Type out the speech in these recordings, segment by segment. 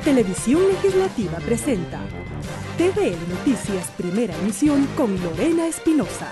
Televisión Legislativa presenta TVL Noticias Primera Emisión con Lorena Espinosa.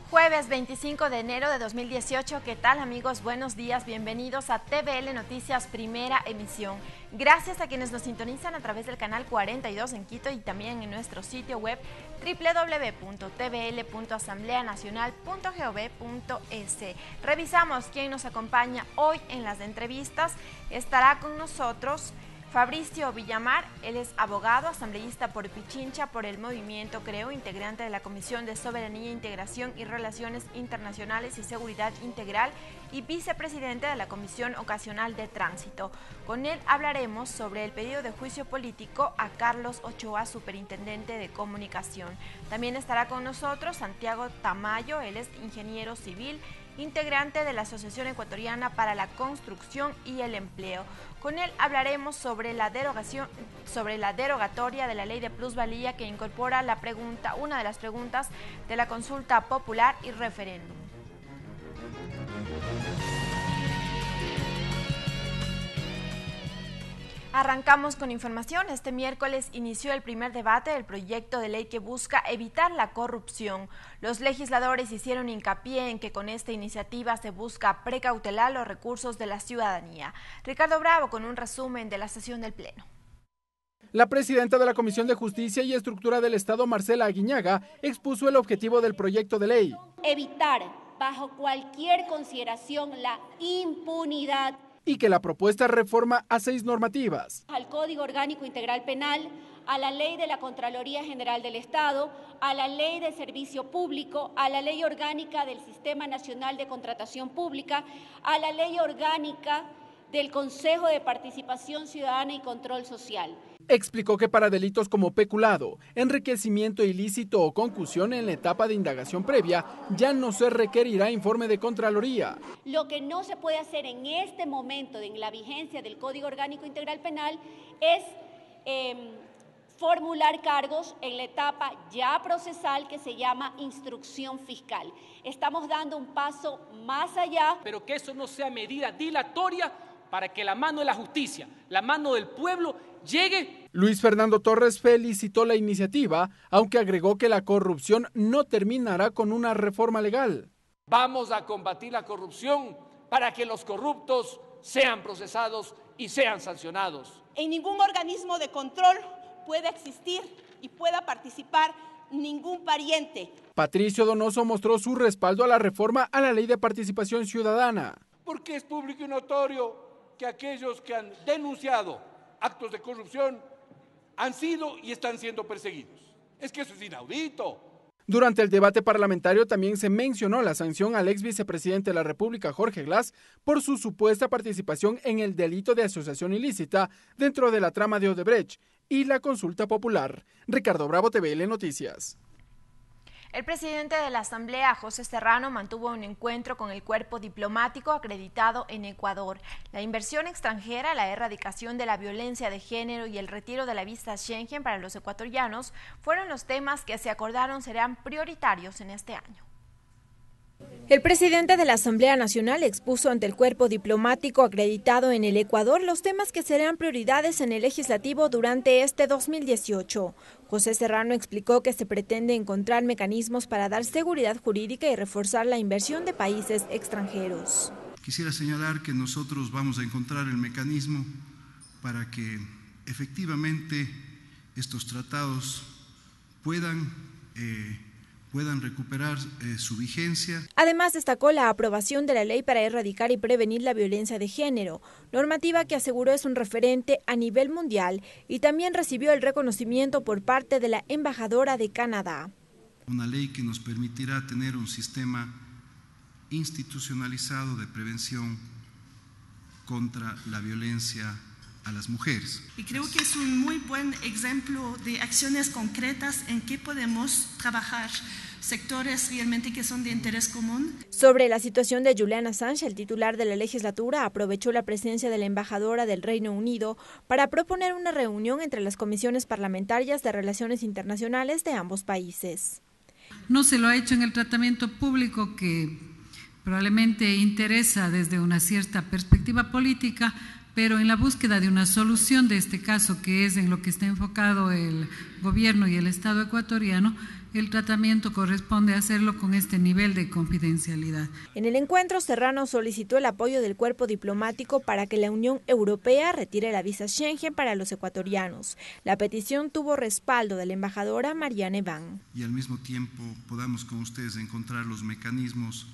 Jueves 25 de enero de 2018, ¿qué tal amigos? Buenos días, bienvenidos a TVL Noticias Primera Emisión. Gracias a quienes nos sintonizan a través del canal 42 en Quito y también en nuestro sitio web www.tvl.asambleanacional.gov.es. Revisamos quién nos acompaña hoy en las entrevistas. Estará con nosotros Fabricio Villamar, él es abogado, asambleísta por Pichincha, por el Movimiento Creo, integrante de la Comisión de Soberanía, Integración y Relaciones Internacionales y Seguridad Integral y vicepresidente de la Comisión Ocasional de Tránsito. Con él hablaremos sobre el pedido de juicio político a Carlos Ochoa, superintendente de comunicación. También estará con nosotros Santiago Tamayo, él es ingeniero civil, integrante de la Asociación Ecuatoriana para la Construcción y el Empleo. Con él hablaremos sobre la derogatoria de la ley de plusvalía que incorpora una de las preguntas de la consulta popular y referéndum. Arrancamos con información. Este miércoles inició el primer debate del proyecto de ley que busca evitar la corrupción. Los legisladores hicieron hincapié en que con esta iniciativa se busca precautelar los recursos de la ciudadanía. Ricardo Bravo con un resumen de la sesión del Pleno. La presidenta de la Comisión de Justicia y Estructura del Estado, Marcela Aguiñaga, expuso el objetivo del proyecto de ley. Evitar, bajo cualquier consideración, la impunidad. Y que la propuesta reforma a 6 normativas. Al Código Orgánico Integral Penal, a la Ley de la Contraloría General del Estado, a la Ley de Servicio Público, a la Ley Orgánica del Sistema Nacional de Contratación Pública, a la Ley Orgánica del Consejo de Participación Ciudadana y Control Social. Explicó que para delitos como peculado, enriquecimiento ilícito o concusión en la etapa de indagación previa, ya no se requerirá informe de Contraloría. Lo que no se puede hacer en este momento, en la vigencia del Código Orgánico Integral Penal, es formular cargos en la etapa ya procesal que se llama instrucción fiscal. Estamos dando un paso más allá. Pero que eso no sea medida dilatoria para que la mano de la justicia, la mano del pueblo, llegue. Luis Fernando Torres felicitó la iniciativa, aunque agregó que la corrupción no terminará con una reforma legal. Vamos a combatir la corrupción para que los corruptos sean procesados y sean sancionados. En ningún organismo de control puede existir y pueda participar ningún pariente. Patricio Donoso mostró su respaldo a la reforma a la Ley de Participación Ciudadana. Porque es público y notorio que aquellos que han denunciado actos de corrupción han sido y están siendo perseguidos. Es que eso es inaudito. Durante el debate parlamentario también se mencionó la sanción al ex vicepresidente de la República, Jorge Glass, por su supuesta participación en el delito de asociación ilícita dentro de la trama de Odebrecht y la consulta popular. Ricardo Bravo, TVL Noticias. El presidente de la Asamblea, José Serrano, mantuvo un encuentro con el cuerpo diplomático acreditado en Ecuador. La inversión extranjera, la erradicación de la violencia de género y el retiro de la visa Schengen para los ecuatorianos fueron los temas que se acordaron serán prioritarios en este año. El presidente de la Asamblea Nacional expuso ante el cuerpo diplomático acreditado en el Ecuador los temas que serán prioridades en el legislativo durante este 2018. José Serrano explicó que se pretende encontrar mecanismos para dar seguridad jurídica y reforzar la inversión de países extranjeros. Quisiera señalar que nosotros vamos a encontrar el mecanismo para que efectivamente estos tratados puedan recuperar su vigencia. Además, destacó la aprobación de la ley para erradicar y prevenir la violencia de género, normativa que aseguró es un referente a nivel mundial y también recibió el reconocimiento por parte de la embajadora de Canadá. Una ley que nos permitirá tener un sistema institucionalizado de prevención contra la violencia a las mujeres. Y creo que es un muy buen ejemplo de acciones concretas en que podemos trabajar sectores realmente que son de interés común. Sobre la situación de Julian Assange, el titular de la legislatura aprovechó la presencia de la embajadora del Reino Unido para proponer una reunión entre las comisiones parlamentarias de relaciones internacionales de ambos países. No se lo ha hecho en el tratamiento público que probablemente interesa desde una cierta perspectiva política, pero en la búsqueda de una solución de este caso, que es en lo que está enfocado el gobierno y el Estado ecuatoriano, el tratamiento corresponde hacerlo con este nivel de confidencialidad. En el encuentro, Serrano solicitó el apoyo del cuerpo diplomático para que la Unión Europea retire la visa Schengen para los ecuatorianos. La petición tuvo respaldo de la embajadora Marianne Van. Y al mismo tiempo podamos con ustedes encontrar los mecanismos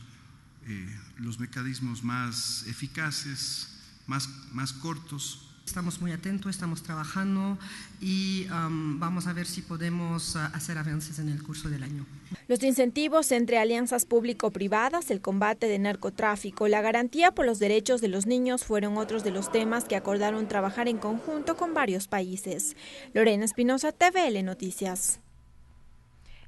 más eficaces, más cortos. Estamos muy atentos, estamos trabajando y vamos a ver si podemos hacer avances en el curso del año. Los incentivos entre alianzas público-privadas, el combate de narcotráfico, la garantía por los derechos de los niños fueron otros de los temas que acordaron trabajar en conjunto con varios países. Lorena Espinosa, TVL Noticias.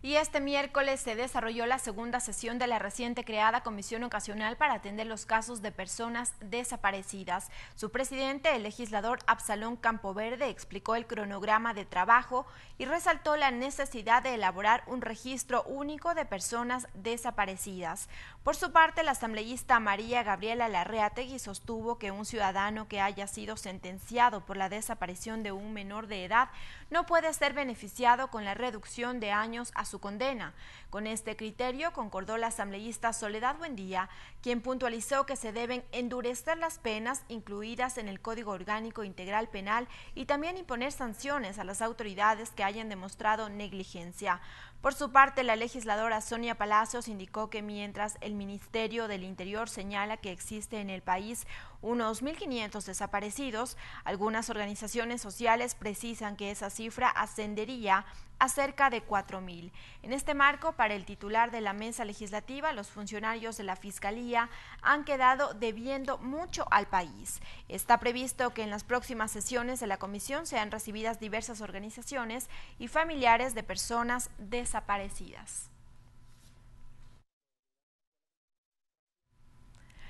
Y este miércoles se desarrolló la segunda sesión de la reciente creada Comisión Ocasional para atender los casos de personas desaparecidas. Su presidente, el legislador Absalón Campoverde, explicó el cronograma de trabajo y resaltó la necesidad de elaborar un registro único de personas desaparecidas. Por su parte, la asambleísta María Gabriela Larreategui sostuvo que un ciudadano que haya sido sentenciado por la desaparición de un menor de edad no puede ser beneficiado con la reducción de años a su condena. Con este criterio concordó la asambleísta Soledad Buendía, quien puntualizó que se deben endurecer las penas incluidas en el Código Orgánico Integral Penal y también imponer sanciones a las autoridades que hayan demostrado negligencia. Por su parte, la legisladora Sonia Palacios indicó que mientras el Ministerio del Interior señala que existe en el país unos 1.500 desaparecidos, algunas organizaciones sociales precisan que esa cifra ascendería a cerca de 4.000. En este marco, para el titular de la mesa legislativa, los funcionarios de la Fiscalía han quedado debiendo mucho al país. Está previsto que en las próximas sesiones de la comisión sean recibidas diversas organizaciones y familiares de personas desaparecidas.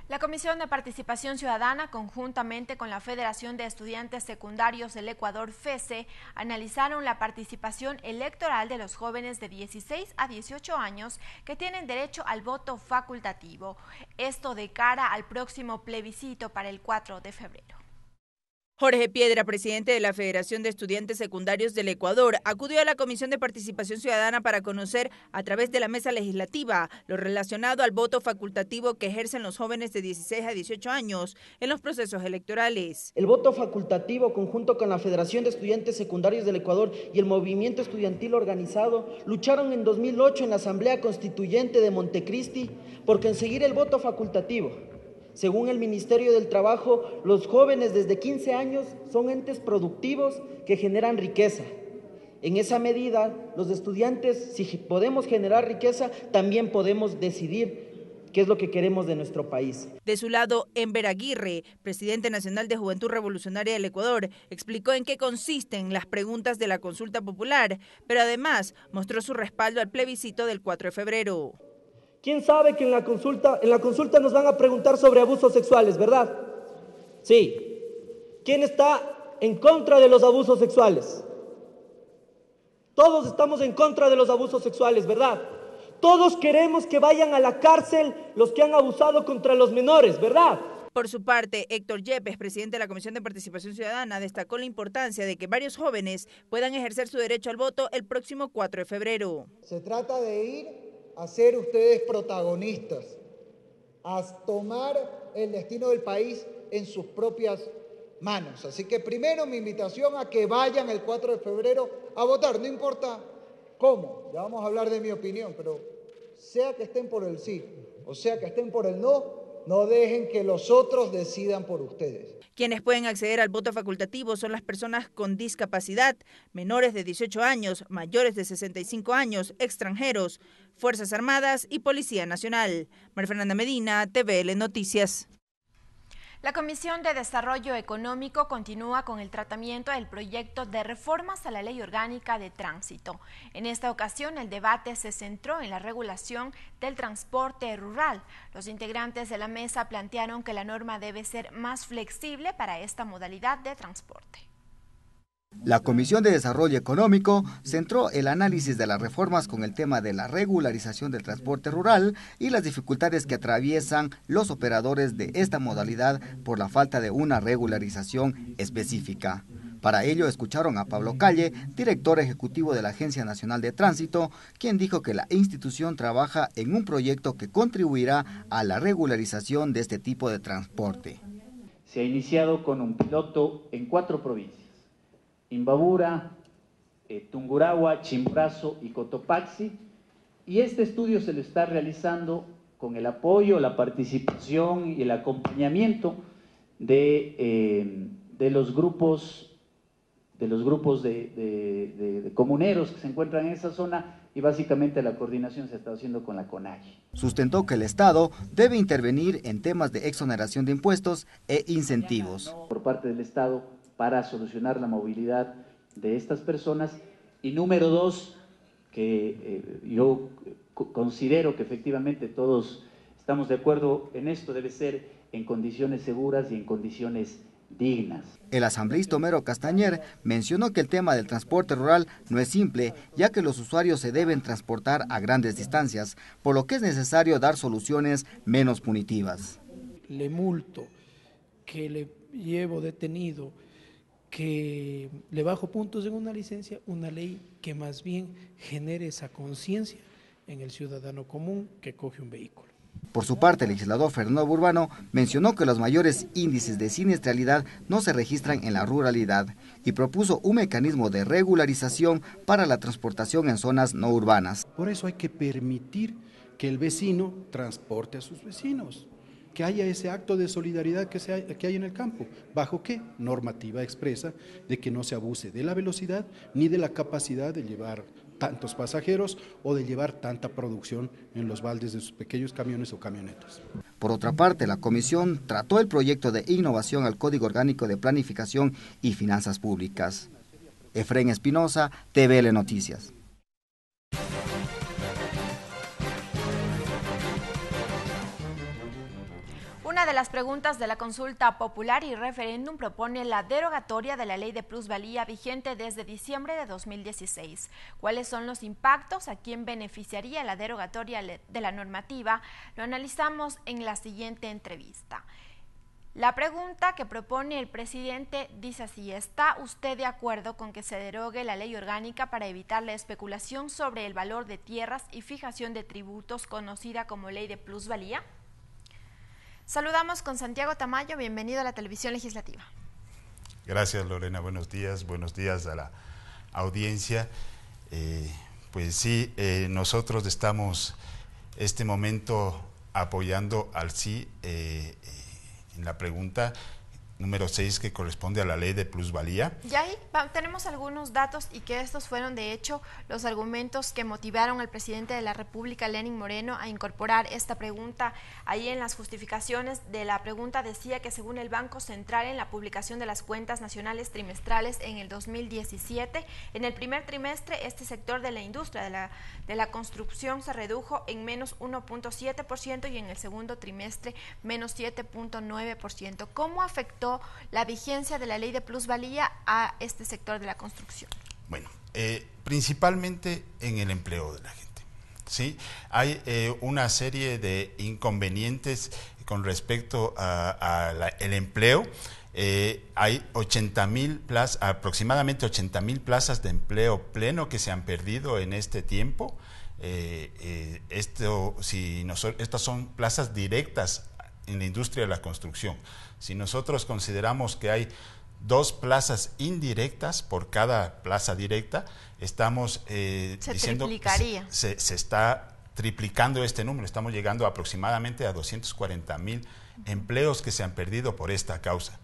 La Comisión de Participación Ciudadana, conjuntamente con la Federación de Estudiantes Secundarios del Ecuador, FESE, analizaron la participación electoral de los jóvenes de 16 a 18 años que tienen derecho al voto facultativo. Esto de cara al próximo plebiscito para el 4 de febrero. Jorge Piedra, presidente de la Federación de Estudiantes Secundarios del Ecuador, acudió a la Comisión de Participación Ciudadana para conocer, a través de la mesa legislativa, lo relacionado al voto facultativo que ejercen los jóvenes de 16 a 18 años en los procesos electorales. El voto facultativo, conjunto con la Federación de Estudiantes Secundarios del Ecuador y el Movimiento Estudiantil Organizado, lucharon en 2008 en la Asamblea Constituyente de Montecristi por conseguir el voto facultativo. Según el Ministerio del Trabajo, los jóvenes desde 15 años son entes productivos que generan riqueza. En esa medida, los estudiantes, si podemos generar riqueza, también podemos decidir qué es lo que queremos de nuestro país. De su lado, Enver Aguirre, presidente nacional de Juventud Revolucionaria del Ecuador, explicó en qué consisten las preguntas de la consulta popular, pero además mostró su respaldo al plebiscito del 4 de febrero. ¿Quién sabe que en la consulta nos van a preguntar sobre abusos sexuales, verdad? Sí. ¿Quién está en contra de los abusos sexuales? Todos estamos en contra de los abusos sexuales, ¿verdad? Todos queremos que vayan a la cárcel los que han abusado contra los menores, ¿verdad? Por su parte, Héctor Yepes, presidente de la Comisión de Participación Ciudadana, destacó la importancia de que varios jóvenes puedan ejercer su derecho al voto el próximo 4 de febrero. Se trata de ir a ser ustedes protagonistas, a tomar el destino del país en sus propias manos. Así que primero mi invitación a que vayan el 4 de febrero a votar, no importa cómo, ya vamos a hablar de mi opinión, pero sea que estén por el sí o sea que estén por el no, no dejen que los otros decidan por ustedes. Quienes pueden acceder al voto facultativo son las personas con discapacidad, menores de 18 años, mayores de 65 años, extranjeros, Fuerzas Armadas y Policía Nacional. María Fernanda Medina, TVL Noticias. La Comisión de Desarrollo Económico continúa con el tratamiento del proyecto de reformas a la Ley Orgánica de Tránsito. En esta ocasión, el debate se centró en la regulación del transporte rural. Los integrantes de la mesa plantearon que la norma debe ser más flexible para esta modalidad de transporte. La Comisión de Desarrollo Económico centró el análisis de las reformas con el tema de la regularización del transporte rural y las dificultades que atraviesan los operadores de esta modalidad por la falta de una regularización específica. Para ello escucharon a Pablo Calle, director ejecutivo de la Agencia Nacional de Tránsito, quien dijo que la institución trabaja en un proyecto que contribuirá a la regularización de este tipo de transporte. Se ha iniciado con un piloto en 4 provincias: Imbabura, Tungurahua, Chimborazo y Cotopaxi, y este estudio se lo está realizando con el apoyo, la participación y el acompañamiento de los grupos de comuneros que se encuentran en esa zona, y básicamente la coordinación se está haciendo con la CONAGI. Sustentó que el Estado debe intervenir en temas de exoneración de impuestos e incentivos. Por parte del Estado para solucionar la movilidad de estas personas. Y número 2, que yo considero que efectivamente todos estamos de acuerdo en esto, debe ser en condiciones seguras y en condiciones dignas. El asambleísta Homero Castañer mencionó que el tema del transporte rural no es simple, ya que los usuarios se deben transportar a grandes distancias, por lo que es necesario dar soluciones menos punitivas. Le multo, que le llevo detenido, que le bajo puntos en una licencia, una ley que más bien genere esa conciencia en el ciudadano común que coge un vehículo. Por su parte, el legislador Fernando Burbano mencionó que los mayores índices de siniestralidad no se registran en la ruralidad y propuso un mecanismo de regularización para la transportación en zonas no urbanas. Por eso hay que permitir que el vecino transporte a sus vecinos, que haya ese acto de solidaridad que hay en el campo. ¿Bajo qué? Normativa expresa de que no se abuse de la velocidad ni de la capacidad de llevar tantos pasajeros o de llevar tanta producción en los baldes de sus pequeños camiones o camionetas. Por otra parte, la comisión trató el proyecto de innovación al Código Orgánico de Planificación y Finanzas Públicas. Efraín Espinosa, TVL Noticias. Una de las preguntas de la consulta popular y referéndum propone la derogatoria de la ley de plusvalía vigente desde diciembre de 2016. ¿Cuáles son los impactos? ¿A quién beneficiaría la derogatoria de la normativa? Lo analizamos en la siguiente entrevista. La pregunta que propone el presidente dice así: ¿está usted de acuerdo con que se derogue la ley orgánica para evitar la especulación sobre el valor de tierras y fijación de tributos conocida como ley de plusvalía? Saludamos con Santiago Tamayo, bienvenido a la Televisión Legislativa. Gracias, Lorena, buenos días a la audiencia. Pues sí, nosotros estamos este momento apoyando al sí en la pregunta número 6 que corresponde a la ley de plusvalía. Y ahí tenemos algunos datos y que estos fueron de hecho los argumentos que motivaron al presidente de la República, Lenín Moreno, a incorporar esta pregunta. Ahí en las justificaciones de la pregunta decía que según el Banco Central, en la publicación de las cuentas nacionales trimestrales en el 2017, en el primer trimestre este sector de la industria de la construcción se redujo en menos 1.7% y en el segundo trimestre menos 7.9%. ¿Cómo afectó la vigencia de la ley de plusvalía a este sector de la construcción? Bueno, principalmente en el empleo de la gente, ¿sí? Hay una serie de inconvenientes con respecto al empleo. Hay aproximadamente 80,000 plazas de empleo pleno que se han perdido en este tiempo. Estas son plazas directas en la industria de la construcción. Si nosotros consideramos que hay 2 plazas indirectas por cada plaza directa, estamos diciendo que se está triplicando este número. Estamos llegando aproximadamente a 240,000 empleos que se han perdido por esta causa.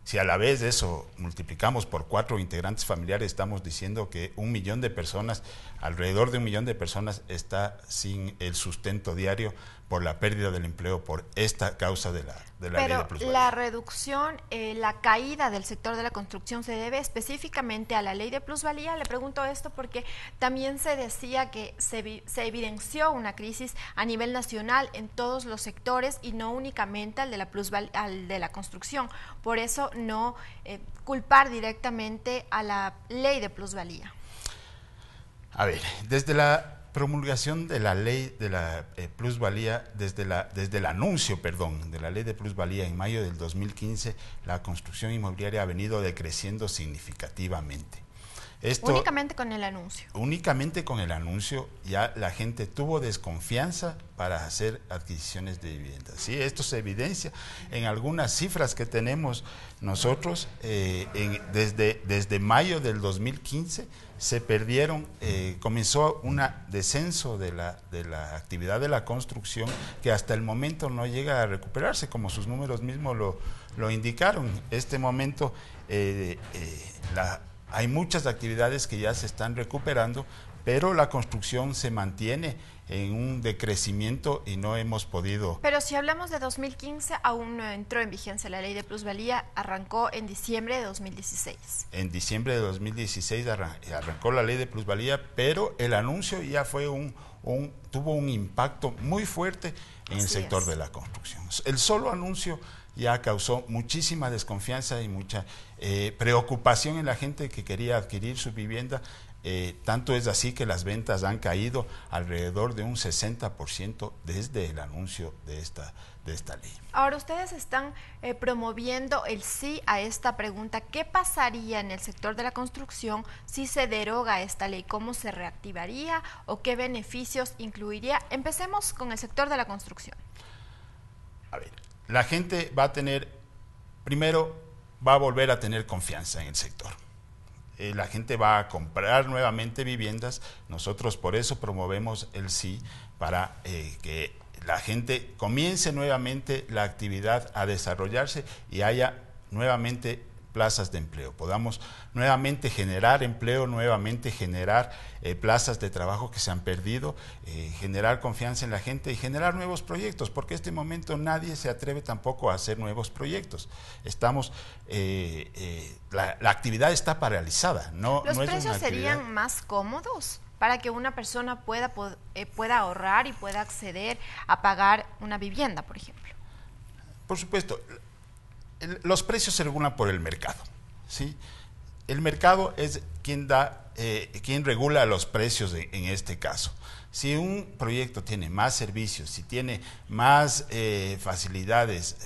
Si a la vez de eso multiplicamos por 4 integrantes familiares, estamos diciendo que 1 millón de personas, alrededor de 1 millón de personas está sin el sustento diario por la pérdida del empleo por esta causa de la ley de plusvalía. Pero la reducción, la caída del sector de la construcción se debe específicamente a la ley de plusvalía. Le pregunto esto porque también se decía que se evidenció una crisis a nivel nacional en todos los sectores y no únicamente al de la construcción. Por eso no culpar directamente a la ley de plusvalía. A ver, desde la promulgación de la ley de la plusvalía, desde el anuncio, de la ley de plusvalía en mayo del 2015, la construcción inmobiliaria ha venido decreciendo significativamente. Únicamente con el anuncio. Únicamente con el anuncio ya la gente tuvo desconfianza para hacer adquisiciones de viviendas. ¿Sí? Esto se evidencia en algunas cifras que tenemos nosotros. Desde mayo del 2015 se perdieron, comenzó un descenso de la actividad de la construcción que hasta el momento no llega a recuperarse, como sus números mismos lo indicaron. Este momento hay muchas actividades que ya se están recuperando, pero la construcción se mantiene en un decrecimiento y no hemos podido... Pero si hablamos de 2015, aún no entró en vigencia la ley de plusvalía, arrancó en diciembre de 2016. En diciembre de 2016 arrancó la ley de plusvalía, pero el anuncio ya fue tuvo un impacto muy fuerte en el sector de la construcción. El solo anuncio ya causó muchísima desconfianza y mucha preocupación en la gente que quería adquirir su vivienda. Tanto es así que las ventas han caído alrededor de un 60% desde el anuncio de esta ley. Ahora, ustedes están promoviendo el sí a esta pregunta. ¿Qué pasaría en el sector de la construcción si se deroga esta ley? ¿Cómo se reactivaría o qué beneficios incluiría? Empecemos con el sector de la construcción. A ver, la gente va a volver a tener confianza en el sector. La gente va a comprar nuevamente viviendas. Nosotros por eso promovemos el sí, para que la gente comience nuevamente la actividad a desarrollarse y haya nuevamente plazas de empleo, podamos nuevamente generar empleo, nuevamente generar plazas de trabajo que se han perdido, generar confianza en la gente y generar nuevos proyectos, porque en este momento nadie se atreve tampoco a hacer nuevos proyectos. Estamos, la actividad está paralizada. ¿Los precios serían más cómodos para que una persona pueda ahorrar y pueda acceder a pagar una vivienda, por ejemplo? Por supuesto. Los precios se regulan por el mercado, ¿sí? El mercado es quien regula los precios en este caso. Si un proyecto tiene más servicios, si tiene más facilidades,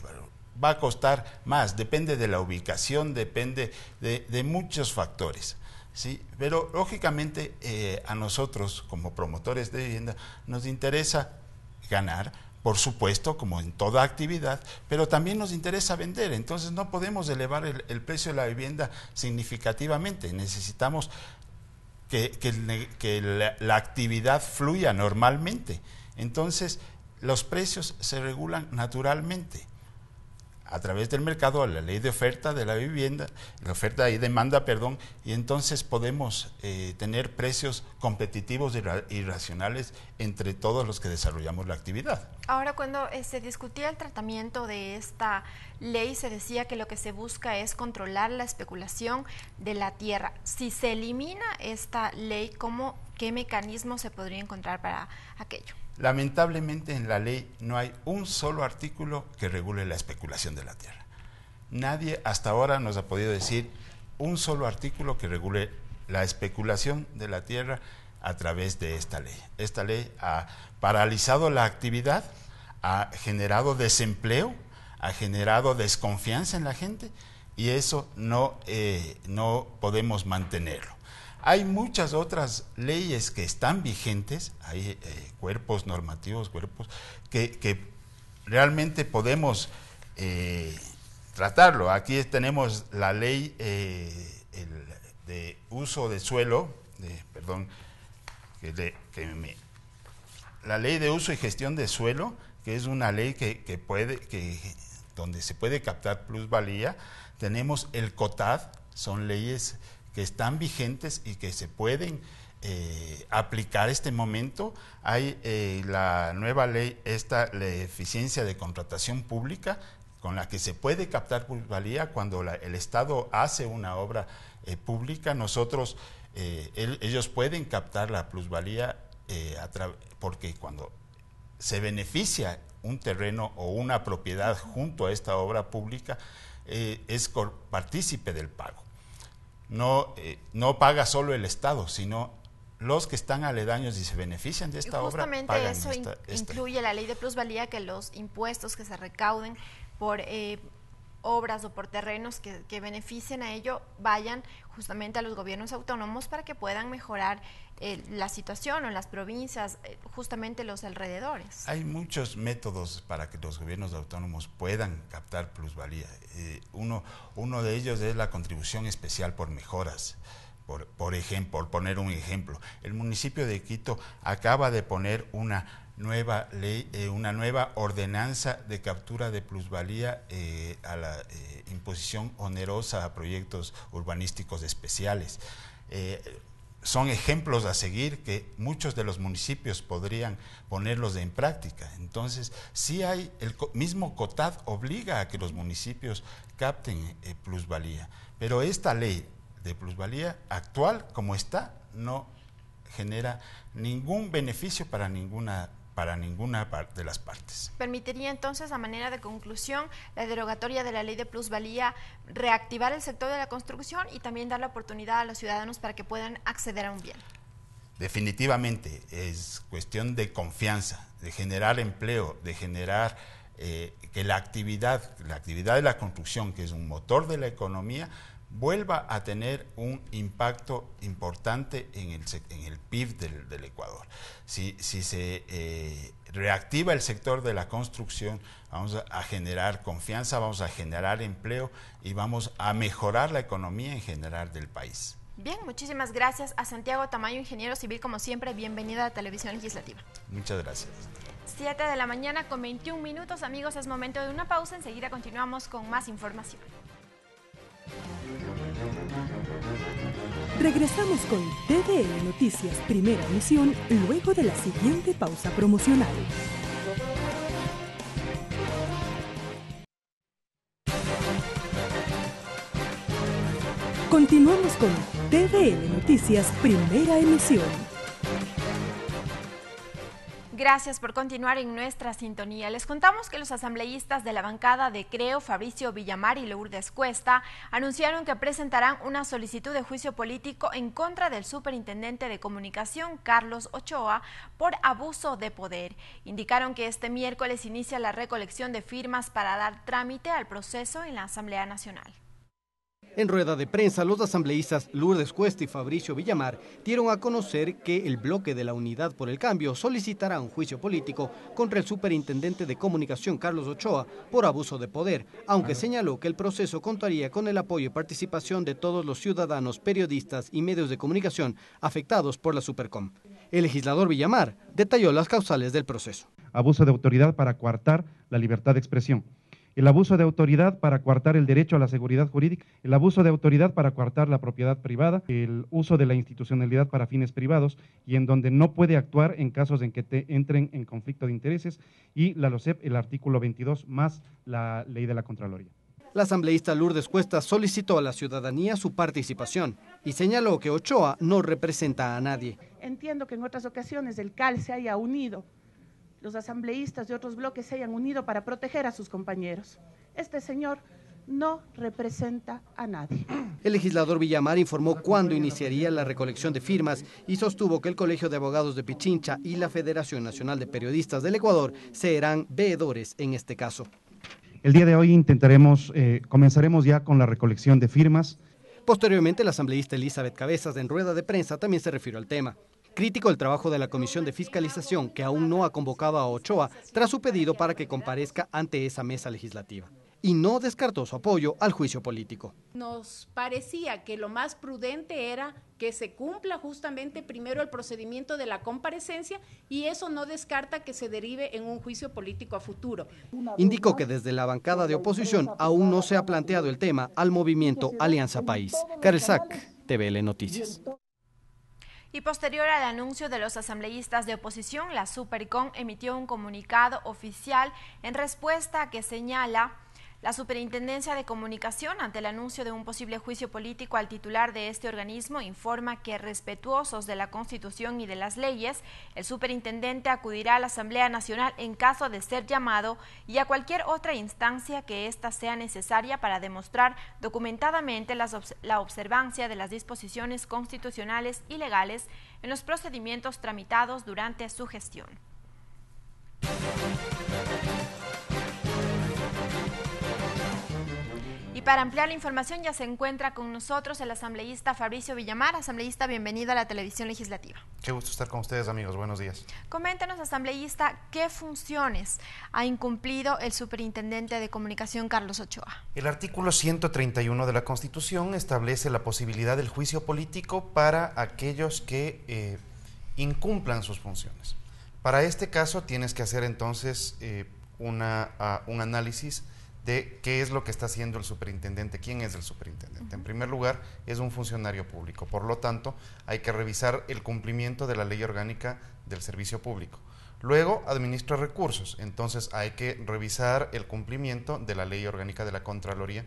va a costar más, depende de la ubicación, depende de muchos factores, ¿sí? Pero lógicamente a nosotros como promotores de vivienda nos interesa ganar, por supuesto, como en toda actividad, pero también nos interesa vender. Entonces no podemos elevar el precio de la vivienda significativamente. Necesitamos que la actividad fluya normalmente. Entonces los precios se regulan naturalmente a través del mercado, a la ley de oferta de la vivienda, la oferta y demanda, y entonces podemos tener precios competitivos y racionales entre todos los que desarrollamos la actividad. Ahora, cuando se discutía el tratamiento de esta ley, se decía que lo que se busca es controlar la especulación de la tierra. Si se elimina esta ley, ¿qué mecanismo se podría encontrar para aquello? Lamentablemente en la ley no hay un solo artículo que regule la especulación de la tierra. Nadie hasta ahora nos ha podido decir un solo artículo que regule la especulación de la tierra a través de esta ley. Esta ley ha paralizado la actividad, ha generado desempleo, ha generado desconfianza en la gente y eso no podemos mantenerlo. Hay muchas otras leyes que están vigentes, hay cuerpos normativos, que realmente podemos tratarlo. Aquí tenemos la ley de uso de suelo, la ley de uso y gestión de suelo, que es una ley donde se puede captar plusvalía. Tenemos el COTAD, son leyes que están vigentes y que se pueden aplicar este momento. Hay la nueva ley, la eficiencia de contratación pública, con la que se puede captar plusvalía cuando el Estado hace una obra pública. Nosotros, ellos pueden captar la plusvalía porque cuando se beneficia un terreno o una propiedad junto a esta obra pública, es partícipe del pago. No paga solo el Estado, sino los que están aledaños y se benefician de esta obra. Justamente eso incluye la ley de plusvalía, que los impuestos que se recauden por obras o por terrenos que beneficien a ello vayan justamente a los gobiernos autónomos para que puedan mejorar la situación en las provincias, justamente los alrededores. Hay muchos métodos para que los gobiernos autónomos puedan captar plusvalía. Uno de ellos es la contribución especial por mejoras. Por ejemplo, por poner un ejemplo, el municipio de Quito acaba de poner una nueva ley, una nueva ordenanza de captura de plusvalía a la imposición onerosa a proyectos urbanísticos especiales. Son ejemplos a seguir que muchos de los municipios podrían ponerlos en práctica. Entonces, sí hay, el mismo COTAD obliga a que los municipios capten plusvalía, pero esta ley de plusvalía actual, como está, no genera ningún beneficio para ninguna de las partes. ¿Permitiría entonces, a manera de conclusión, la derogatoria de la ley de plusvalía reactivar el sector de la construcción y también dar la oportunidad a los ciudadanos para que puedan acceder a un bien? Definitivamente, es cuestión de confianza, de generar empleo, de generar que la actividad de la construcción, que es un motor de la economía, vuelva a tener un impacto importante en el PIB del Ecuador. Si se reactiva el sector de la construcción, vamos a generar confianza, vamos a generar empleo y vamos a mejorar la economía en general del país. Bien, muchísimas gracias a Santiago Tamayo, ingeniero civil, como siempre, bienvenido a Televisión Legislativa. Muchas gracias. 7 de la mañana con 21 minutos, amigos, es momento de una pausa, enseguida continuamos con más información. Regresamos con TVN Noticias Primera Emisión luego de la siguiente pausa promocional. Continuamos con TVN Noticias Primera Emisión. Gracias por continuar en nuestra sintonía. Les contamos que los asambleístas de la bancada de Creo, Fabricio Villamar y Lourdes Cuesta, anunciaron que presentarán una solicitud de juicio político en contra del superintendente de comunicación, Carlos Ochoa, por abuso de poder. Indicaron que este miércoles inicia la recolección de firmas para dar trámite al proceso en la Asamblea Nacional. En rueda de prensa, los asambleístas Lourdes Cuesta y Fabricio Villamar dieron a conocer que el bloque de la Unidad por el Cambio solicitará un juicio político contra el superintendente de comunicación Carlos Ochoa por abuso de poder, aunque señaló que el proceso contaría con el apoyo y participación de todos los ciudadanos, periodistas y medios de comunicación afectados por la Supercom. El legislador Villamar detalló las causales del proceso. Abuso de autoridad para coartar la libertad de expresión. El abuso de autoridad para coartar el derecho a la seguridad jurídica, el abuso de autoridad para coartar la propiedad privada, el uso de la institucionalidad para fines privados y en donde no puede actuar en casos en que entren en conflicto de intereses, y la LOCEP, el artículo 22 más la ley de la Contraloría. La asambleísta Lourdes Cuesta solicitó a la ciudadanía su participación y señaló que Ochoa no representa a nadie. Entiendo que en otras ocasiones el CAL se haya unido, los asambleístas de otros bloques se hayan unido para proteger a sus compañeros. Este señor no representa a nadie. El legislador Villamar informó cuándo iniciaría la recolección de firmas y sostuvo que el Colegio de Abogados de Pichincha y la Federación Nacional de Periodistas del Ecuador serán veedores en este caso. El día de hoy comenzaremos ya con la recolección de firmas. Posteriormente, la asambleísta Elizabeth Cabezas, en rueda de prensa, también se refirió al tema. Crítico el trabajo de la Comisión de Fiscalización, que aún no ha convocado a Ochoa tras su pedido para que comparezca ante esa mesa legislativa. Y no descartó su apoyo al juicio político. Nos parecía que lo más prudente era que se cumpla justamente primero el procedimiento de la comparecencia, y eso no descarta que se derive en un juicio político a futuro. Indicó que desde la bancada de oposición aún no se ha planteado el tema al movimiento Alianza País. Karel Sack, TVL Noticias. Y posterior al anuncio de los asambleístas de oposición, la Supercom emitió un comunicado oficial en respuesta a que señala: la Superintendencia de Comunicación, ante el anuncio de un posible juicio político al titular de este organismo, informa que, respetuosos de la Constitución y de las leyes, el superintendente acudirá a la Asamblea Nacional en caso de ser llamado y a cualquier otra instancia que ésta sea necesaria para demostrar documentadamente la observancia de las disposiciones constitucionales y legales en los procedimientos tramitados durante su gestión. Y para ampliar la información ya se encuentra con nosotros el asambleísta Fabricio Villamar. Asambleísta, bienvenido a la Televisión Legislativa. Qué gusto estar con ustedes, amigos. Buenos días. Coméntanos, asambleísta, ¿qué funciones ha incumplido el superintendente de comunicación Carlos Ochoa? El artículo 131 de la Constitución establece la posibilidad del juicio político para aquellos que incumplan sus funciones. Para este caso tienes que hacer entonces un análisis de qué es lo que está haciendo el superintendente, quién es el superintendente. En primer lugar, es un funcionario público, por lo tanto, hay que revisar el cumplimiento de la Ley Orgánica del Servicio Público. Luego, administra recursos, entonces hay que revisar el cumplimiento de la Ley Orgánica de la Contraloría.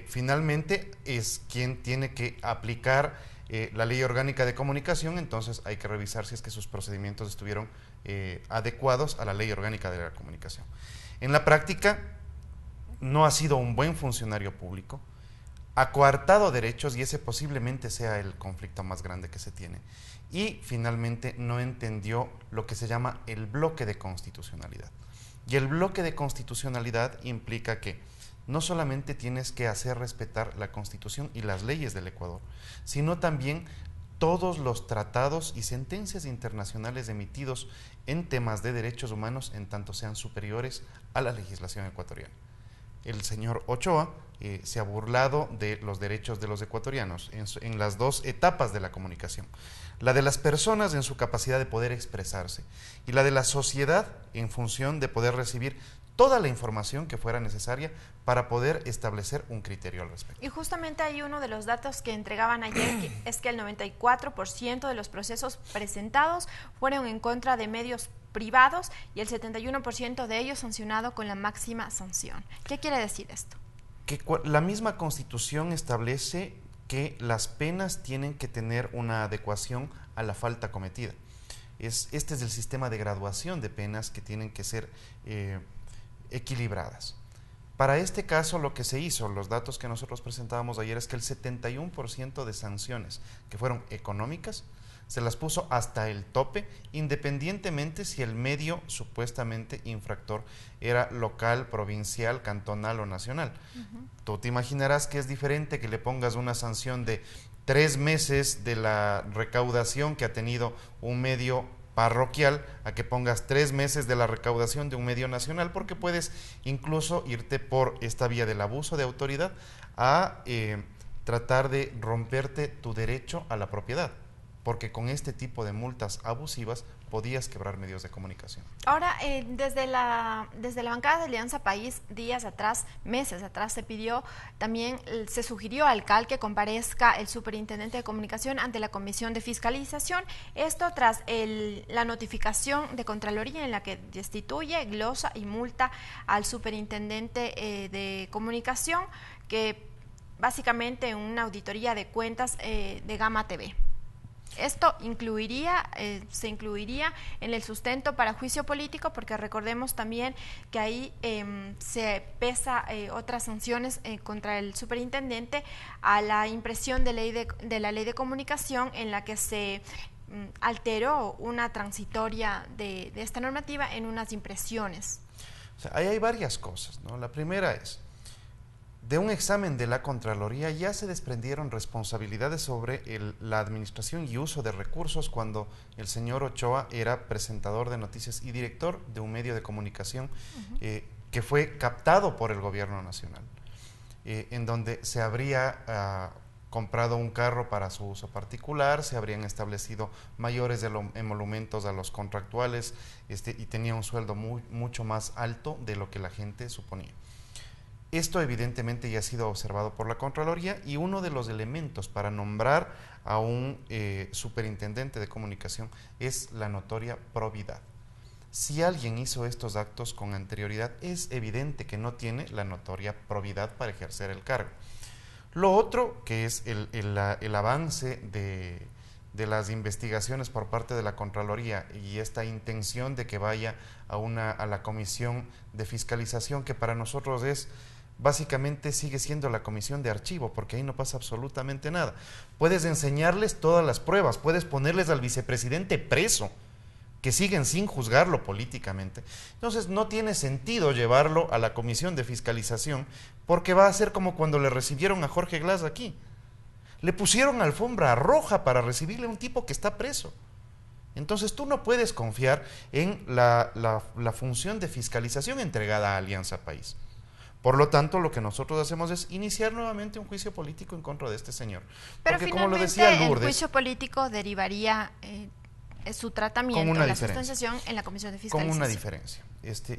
Finalmente, es quien tiene que aplicar la Ley Orgánica de Comunicación, entonces hay que revisar si es que sus procedimientos estuvieron adecuados a la Ley Orgánica de la Comunicación. En la práctica, no ha sido un buen funcionario público, ha coartado derechos y ese posiblemente sea el conflicto más grande que se tiene. Y finalmente no entendió lo que se llama el bloque de constitucionalidad. Y el bloque de constitucionalidad implica que no solamente tienes que hacer respetar la Constitución y las leyes del Ecuador, sino también todos los tratados y sentencias internacionales emitidos en temas de derechos humanos en tanto sean superiores a la legislación ecuatoriana. El señor Ochoa se ha burlado de los derechos de los ecuatorianos en las dos etapas de la comunicación. La de las personas en su capacidad de poder expresarse y la de la sociedad en función de poder recibir toda la información que fuera necesaria para poder establecer un criterio al respecto. Y justamente hay uno de los datos que entregaban ayer, es que el 94% de los procesos presentados fueron en contra de medios privados y el 71% de ellos sancionado con la máxima sanción. ¿Qué quiere decir esto? Que la misma Constitución establece que las penas tienen que tener una adecuación a la falta cometida. Este es el sistema de graduación de penas que tienen que ser equilibradas. Para este caso lo que se hizo, los datos que nosotros presentábamos ayer, es que el 71% de sanciones que fueron económicas se las puso hasta el tope, independientemente si el medio supuestamente infractor era local, provincial, cantonal o nacional. Tú te imaginarás que es diferente que le pongas una sanción de 3 meses de la recaudación que ha tenido un medio parroquial a que pongas 3 meses de la recaudación de un medio nacional, porque puedes incluso irte por esta vía del abuso de autoridad a tratar de romperte tu derecho a la propiedad, porque con este tipo de multas abusivas podías quebrar medios de comunicación. Ahora, desde la bancada de Alianza País, días atrás, meses atrás, se pidió, también se sugirió al CAL que comparezca el superintendente de comunicación ante la Comisión de Fiscalización, esto tras la notificación de Contraloría en la que destituye, glosa y multa al superintendente de comunicación, que básicamente una auditoría de cuentas de Gama TV. Esto se incluiría en el sustento para juicio político, porque recordemos también que ahí se pesa otras sanciones contra el superintendente a la impresión de la ley de comunicación, en la que se alteró una transitoria de esta normativa en unas impresiones. O sea, ahí hay varias cosas, ¿no? La primera es, de un examen de la Contraloría ya se desprendieron responsabilidades sobre la administración y uso de recursos cuando el señor Ochoa era presentador de noticias y director de un medio de comunicación que fue captado por el gobierno nacional, en donde se habría comprado un carro para su uso particular, se habrían establecido mayores emolumentos a los contractuales y tenía un sueldo mucho más alto de lo que la gente suponía. Esto evidentemente ya ha sido observado por la Contraloría y uno de los elementos para nombrar a un superintendente de comunicación es la notoria probidad. Si alguien hizo estos actos con anterioridad, es evidente que no tiene la notoria probidad para ejercer el cargo. Lo otro, que es el avance de las investigaciones por parte de la Contraloría y esta intención de que vaya a la Comisión de Fiscalización, que para nosotros básicamente sigue siendo la comisión de archivo, porque ahí no pasa absolutamente nada. Puedes enseñarles todas las pruebas, puedes ponerles al vicepresidente preso, que siguen sin juzgarlo políticamente. Entonces no tiene sentido llevarlo a la comisión de fiscalización, porque va a ser como cuando le recibieron a Jorge Glass aquí. Le pusieron alfombra roja para recibirle a un tipo que está preso. Entonces tú no puedes confiar en la función de fiscalización entregada a Alianza País. Por lo tanto, lo que nosotros hacemos es iniciar nuevamente un juicio político en contra de este señor. Pero porque, finalmente, como lo decía Lourdes, el juicio político derivaría su tratamiento, la sustanciación en la Comisión de Fiscalización. Con una diferencia.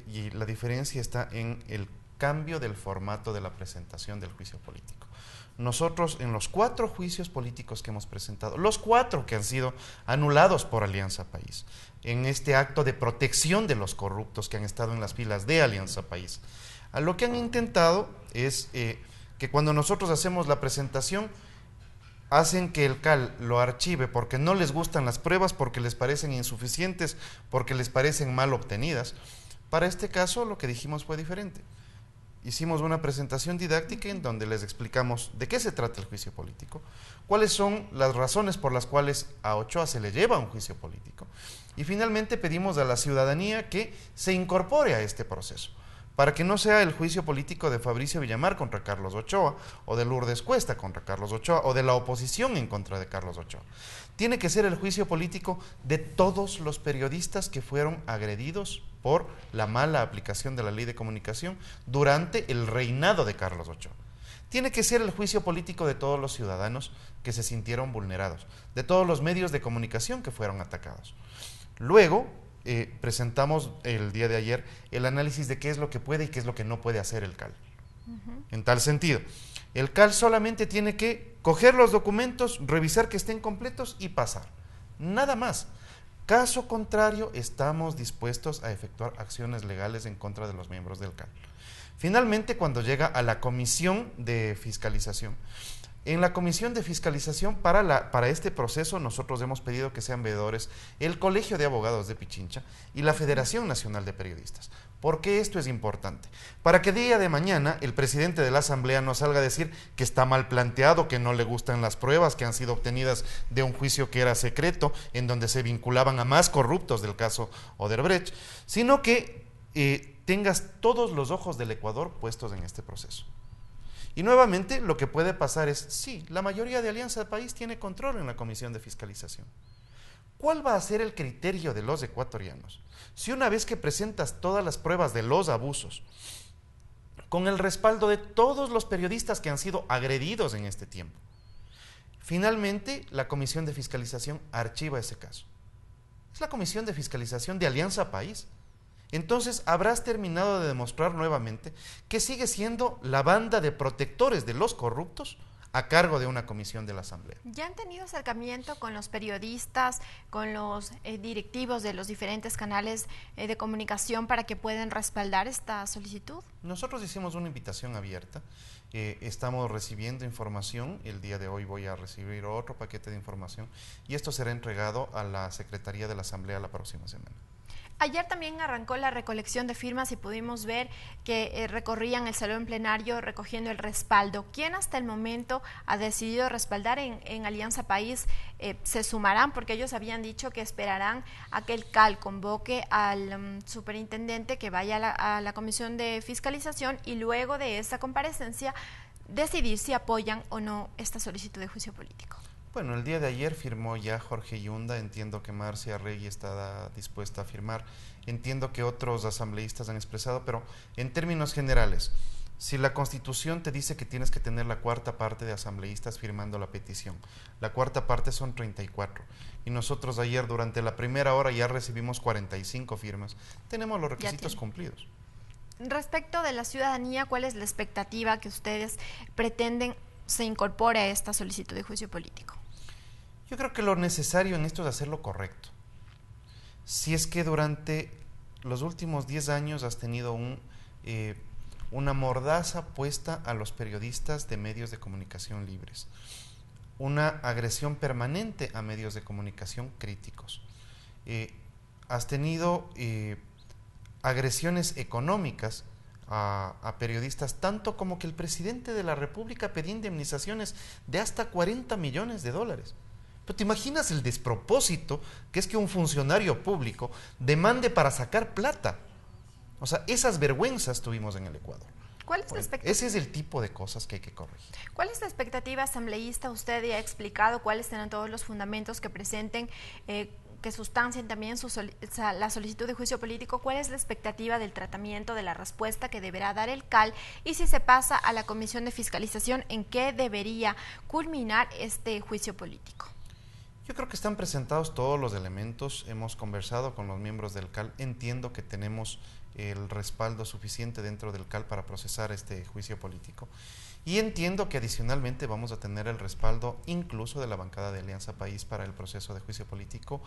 Y la diferencia está en el cambio del formato de la presentación del juicio político. Nosotros, en los 4 juicios políticos que hemos presentado, los 4 que han sido anulados por Alianza País, en este acto de protección de los corruptos que han estado en las filas de Alianza País, a lo que han intentado es que cuando nosotros hacemos la presentación, hacen que el CAL lo archive porque no les gustan las pruebas, porque les parecen insuficientes, porque les parecen mal obtenidas. Para este caso, lo que dijimos fue diferente. Hicimos una presentación didáctica en donde les explicamos de qué se trata el juicio político, cuáles son las razones por las cuales a Ochoa se le lleva a un juicio político, y finalmente pedimos a la ciudadanía que se incorpore a este proceso, para que no sea el juicio político de Fabricio Villamar contra Carlos Ochoa, o de Lourdes Cuesta contra Carlos Ochoa, o de la oposición en contra de Carlos Ochoa. Tiene que ser el juicio político de todos los periodistas que fueron agredidos por la mala aplicación de la ley de comunicación durante el reinado de Carlos Ochoa. Tiene que ser el juicio político de todos los ciudadanos que se sintieron vulnerados, de todos los medios de comunicación que fueron atacados. Luego, presentamos el día de ayer el análisis de qué es lo que puede y qué es lo que no puede hacer el CAL. En tal sentido, el CAL solamente tiene que coger los documentos, revisar que estén completos y pasar. Nada más. Caso contrario, estamos dispuestos a efectuar acciones legales en contra de los miembros del CAL. Finalmente, cuando llega a la comisión de fiscalización, en la comisión de fiscalización para este proceso nosotros hemos pedido que sean veedores el Colegio de Abogados de Pichincha y la Federación Nacional de Periodistas. ¿Por qué esto es importante? Para que día de mañana el presidente de la Asamblea no salga a decir que está mal planteado, que no le gustan las pruebas que han sido obtenidas de un juicio que era secreto, en donde se vinculaban a más corruptos del caso Odebrecht, sino que tengas todos los ojos del Ecuador puestos en este proceso. Y nuevamente lo que puede pasar es, sí, la mayoría de Alianza País tiene control en la comisión de fiscalización. ¿Cuál va a ser el criterio de los ecuatorianos? Si una vez que presentas todas las pruebas de los abusos, con el respaldo de todos los periodistas que han sido agredidos en este tiempo, finalmente la comisión de fiscalización archiva ese caso? Es la comisión de fiscalización de Alianza País. Entonces habrás terminado de demostrar nuevamente que sigue siendo la banda de protectores de los corruptos a cargo de una comisión de la Asamblea. ¿Ya han tenido acercamiento con los periodistas, con los directivos de los diferentes canales de comunicación para que puedan respaldar esta solicitud? Nosotros hicimos una invitación abierta, estamos recibiendo información, el día de hoy voy a recibir otro paquete de información y esto será entregado a la Secretaría de la Asamblea la próxima semana. Ayer también arrancó la recolección de firmas y pudimos ver que recorrían el salón plenario recogiendo el respaldo. ¿Quién hasta el momento ha decidido respaldar en Alianza País? ¿Se sumarán? Porque ellos habían dicho que esperarán a que el CAL convoque al superintendente que vaya a la comisión de fiscalización y luego de esa comparecencia decidir si apoyan o no esta solicitud de juicio político. Bueno, el día de ayer firmó ya Jorge Yunda, entiendo que Marcia Rey está dispuesta a firmar, entiendo que otros asambleístas han expresado, pero en términos generales, si la Constitución te dice que tienes que tener la cuarta parte de asambleístas firmando la petición, la cuarta parte son 34, y nosotros ayer durante la primera hora ya recibimos 45 firmas, tenemos los requisitos cumplidos. Respecto de la ciudadanía, ¿cuál es la expectativa que ustedes pretenden se incorpore a esta solicitud de juicio político? Yo creo que lo necesario en esto es hacer lo correcto. Si es que durante los últimos 10 años has tenido una mordaza puesta a los periodistas de medios de comunicación libres, una agresión permanente a medios de comunicación críticos, has tenido agresiones económicas a periodistas, tanto como que el presidente de la República pedía indemnizaciones de hasta 40 millones de dólares. Pero te imaginas el despropósito que es que un funcionario público demande para sacar plata. O sea, esas vergüenzas tuvimos en el Ecuador. ¿Cuál es la expectativa? Ese es el tipo de cosas que hay que corregir. ¿Cuál es la expectativa asambleísta? Usted ya ha explicado cuáles serán todos los fundamentos que presenten, que sustancien también la solicitud de juicio político. ¿Cuál es la expectativa del tratamiento, de la respuesta que deberá dar el CAL? Y si se pasa a la Comisión de Fiscalización, ¿en qué debería culminar este juicio político? Yo creo que están presentados todos los elementos, hemos conversado con los miembros del CAL, entiendo que tenemos el respaldo suficiente dentro del CAL para procesar este juicio político y entiendo que adicionalmente vamos a tener el respaldo incluso de la bancada de Alianza País para el proceso de juicio político,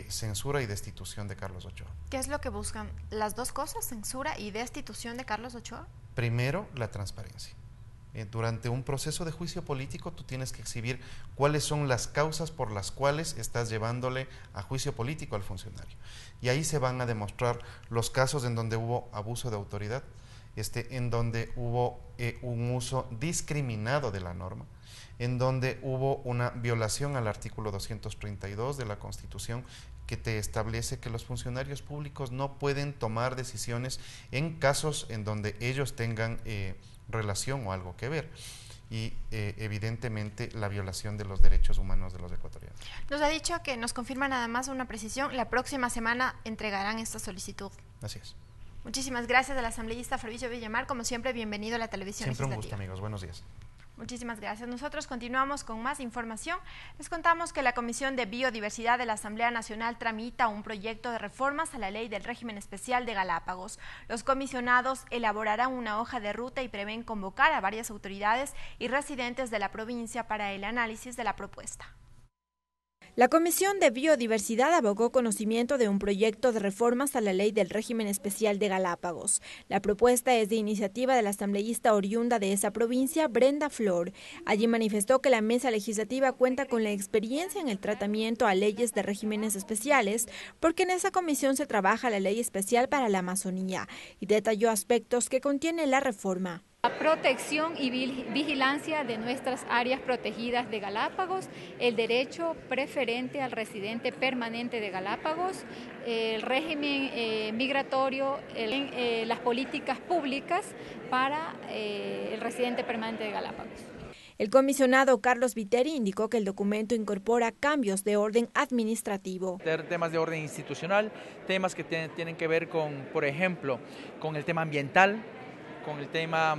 censura y destitución de Carlos Ochoa. ¿Qué es lo que buscan? ¿Las dos cosas, censura y destitución de Carlos Ochoa? Primero, la transparencia. Durante un proceso de juicio político tú tienes que exhibir cuáles son las causas por las cuales estás llevándole a juicio político al funcionario. Y ahí se van a demostrar los casos en donde hubo abuso de autoridad, en donde hubo un uso discriminado de la norma, en donde hubo una violación al artículo 232 de la Constitución que te establece que los funcionarios públicos no pueden tomar decisiones en casos en donde ellos tengan relación o algo que ver y evidentemente la violación de los derechos humanos de los ecuatorianos. Nos ha dicho que nos confirma nada más una precisión, la próxima semana entregarán esta solicitud. Así es. Muchísimas gracias al asambleísta Fabricio Villamar, como siempre bienvenido a la televisión Siempre legislativa. un gusto, amigos, buenos días. Muchísimas gracias. Nosotros continuamos con más información. Les contamos que la Comisión de Biodiversidad de la Asamblea Nacional tramita un proyecto de reformas a la Ley del Régimen Especial de Galápagos. Los comisionados elaborarán una hoja de ruta y prevén convocar a varias autoridades y residentes de la provincia para el análisis de la propuesta. La Comisión de Biodiversidad abogó conocimiento de un proyecto de reformas a la Ley del Régimen Especial de Galápagos. La propuesta es de iniciativa de la asambleísta oriunda de esa provincia, Brenda Flor. Allí manifestó que la mesa legislativa cuenta con la experiencia en el tratamiento a leyes de regímenes especiales, porque en esa comisión se trabaja la ley especial para la Amazonía, y detalló aspectos que contiene la reforma. La protección y vigilancia de nuestras áreas protegidas de Galápagos, el derecho preferente al residente permanente de Galápagos, el régimen migratorio, las políticas públicas para el residente permanente de Galápagos. El comisionado Carlos Viteri indicó que el documento incorpora cambios de orden administrativo. Temas de orden institucional, temas que tienen que ver con, por ejemplo, con el tema ambiental, con el tema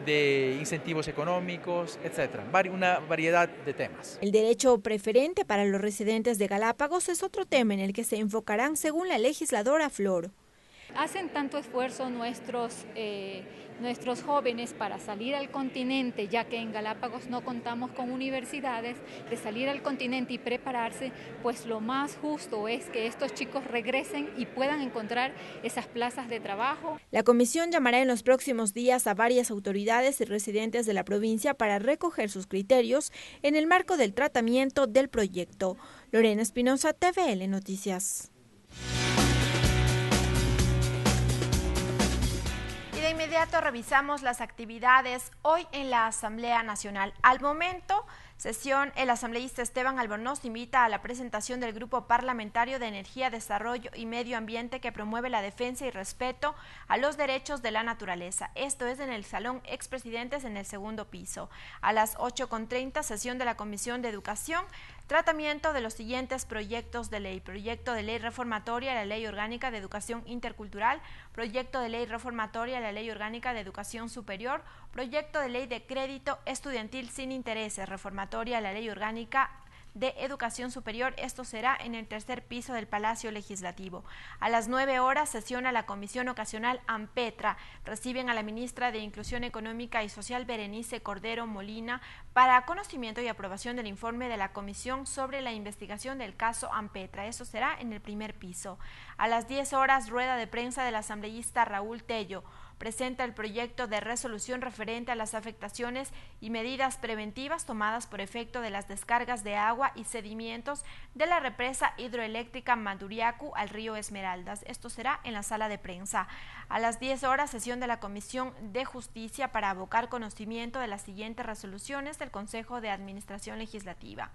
de incentivos económicos, etcétera, una variedad de temas. El derecho preferente para los residentes de Galápagos es otro tema en el que se enfocarán según la legisladora Flor. Hacen tanto esfuerzo nuestros jóvenes para salir al continente, ya que en Galápagos no contamos con universidades, de salir al continente y prepararse, pues lo más justo es que estos chicos regresen y puedan encontrar esas plazas de trabajo. La comisión llamará en los próximos días a varias autoridades y residentes de la provincia para recoger sus criterios en el marco del tratamiento del proyecto. Lorena Espinosa, TVL Noticias. De inmediato revisamos las actividades hoy en la Asamblea Nacional. Al momento, el asambleísta Esteban Albornoz invita a la presentación del Grupo Parlamentario de Energía, Desarrollo y Medio Ambiente que promueve la defensa y respeto a los derechos de la naturaleza. Esto es en el Salón Expresidentes en el segundo piso. A las 8:30, sesión de la Comisión de Educación. Tratamiento de los siguientes proyectos de ley: proyecto de ley reformatoria a la Ley Orgánica de Educación Intercultural, proyecto de ley reformatoria a la Ley Orgánica de Educación Superior, proyecto de ley de crédito estudiantil sin intereses, reformatoria a la Ley Orgánica de Educación Superior. Esto será en el tercer piso del Palacio Legislativo. A las 9 horas sesiona la Comisión Ocasional AMPETRA. Reciben a la ministra de Inclusión Económica y Social, Berenice Cordero Molina, para conocimiento y aprobación del informe de la Comisión sobre la investigación del caso AMPETRA. Eso será en el primer piso. A las 10 horas, rueda de prensa del asambleísta Raúl Tello. Presenta el proyecto de resolución referente a las afectaciones y medidas preventivas tomadas por efecto de las descargas de agua y sedimentos de la represa hidroeléctrica Manduriacu al río Esmeraldas. Esto será en la sala de prensa. A las 10 horas, sesión de la Comisión de Justicia para abocar conocimiento de las siguientes resoluciones del Consejo de Administración Legislativa.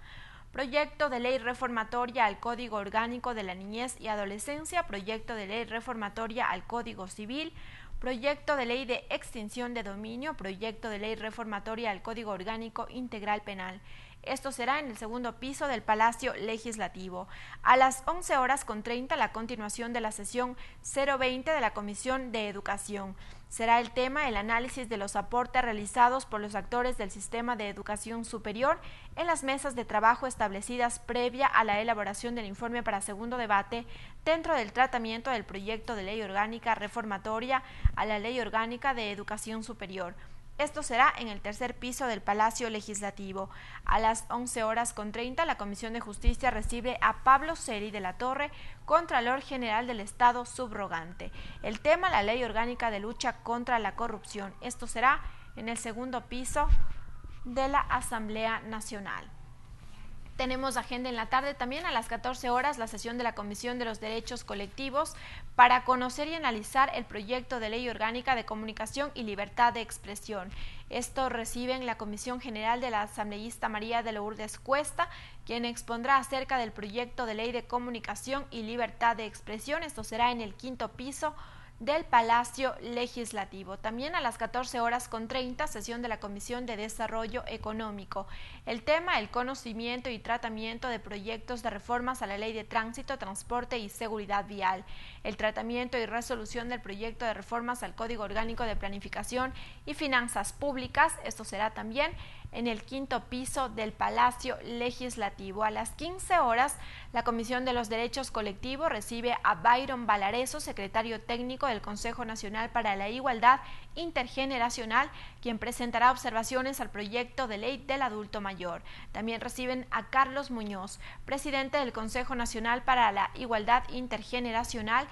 Proyecto de ley reformatoria al Código Orgánico de la Niñez y Adolescencia, proyecto de ley reformatoria al Código Civil, proyecto de ley de extinción de dominio, proyecto de ley reformatoria al Código Orgánico Integral Penal. Esto será en el segundo piso del Palacio Legislativo. A las 11:30, la continuación de la sesión 020 de la Comisión de Educación. Será el tema el análisis de los aportes realizados por los actores del sistema de educación superior en las mesas de trabajo establecidas previa a la elaboración del informe para segundo debate dentro del tratamiento del proyecto de ley orgánica reformatoria a la Ley Orgánica de Educación Superior. Esto será en el tercer piso del Palacio Legislativo. A las 11:30, la Comisión de Justicia recibe a Pablo Ceri de la Torre, Contralor General del Estado subrogante. El tema, la Ley Orgánica de Lucha contra la Corrupción. Esto será en el segundo piso de la Asamblea Nacional. Tenemos agenda en la tarde también a las 14 horas la sesión de la Comisión de los Derechos Colectivos para conocer y analizar el proyecto de ley orgánica de comunicación y libertad de expresión. Esto reciben la Comisión General de la asambleísta María de Lourdes Cuesta, quien expondrá acerca del proyecto de ley de comunicación y libertad de expresión. Esto será en el quinto piso del Palacio Legislativo. También a las 14:30, sesión de la Comisión de Desarrollo Económico. El tema, el conocimiento y tratamiento de proyectos de reformas a la Ley de Tránsito, Transporte y Seguridad Vial. El tratamiento y resolución del proyecto de reformas al Código Orgánico de Planificación y Finanzas Públicas. Esto será también en el quinto piso del Palacio Legislativo. A las 15 horas, la Comisión de los Derechos Colectivos recibe a Byron Valareso, secretario técnico del Consejo Nacional para la Igualdad Intergeneracional, quien presentará observaciones al proyecto de ley del adulto mayor. También reciben a Carlos Muñoz, presidente del Consejo Nacional para la Igualdad Intergeneracional,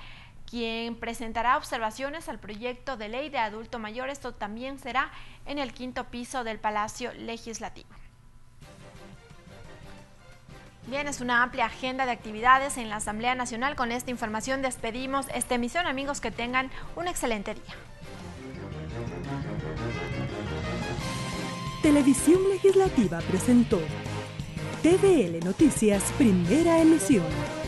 quien presentará observaciones al proyecto de ley de adulto mayor. Esto también será en el quinto piso del Palacio Legislativo. Bien, es una amplia agenda de actividades en la Asamblea Nacional. Con esta información despedimos esta emisión. Amigos, que tengan un excelente día. Televisión Legislativa presentó TVL Noticias, primera emisión.